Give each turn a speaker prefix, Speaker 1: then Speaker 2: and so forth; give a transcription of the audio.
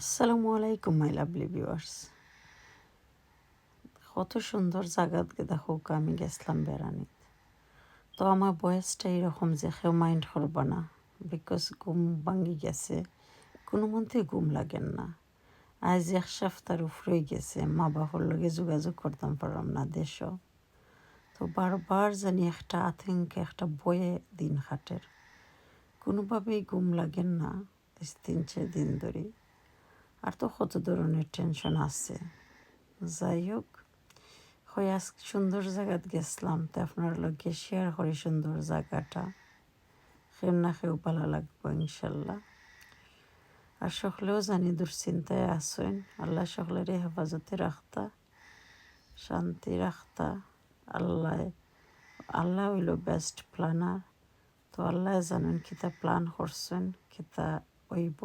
Speaker 1: আসসালামু আলাইকুম my lovely viewers. কত সুন্দর জায়গা দেখো আমি গেছিলাম বেড়ানি। তো আমার বয়সটা এরকম যে কেউ মাইন্ড করবা না, বিকজ ঘুম ভাঙি গেছে, কোনো মধ্যে ঘুম লাগেন না। আজ এক সপ্তাহের উপরে গেছে, মা বাবার লগে যোগাযোগ করতাম পারলাম না দেশ। তো বারবার জানি একটা আতঙ্কে একটা বয়ে দিন কাটের, কোনোভাবেই ঘুম লাগেন না 3-4 দিন ধরে। আর তো কত ধরনের টেনশন আছে। যাই হোক, হয় আজ সুন্দর জায়গাত গেছিলাম, তো আপনার লগে শেয়ার করি সুন্দর জায়গাটা, কেউ না কেউ ভালো লাগবো ইনশাল্লাহ। আর সকলেও জানি দুশ্চিন্তায় আসেন, আল্লাহ সকলের হেফাজতে রাখতা, শান্তি রাখতা। আল্লাহ হইল বেস্ট প্ল্যানার। তো আল্লাহ জানেন কিতা প্ল্যান করছেন, কিতা হইব।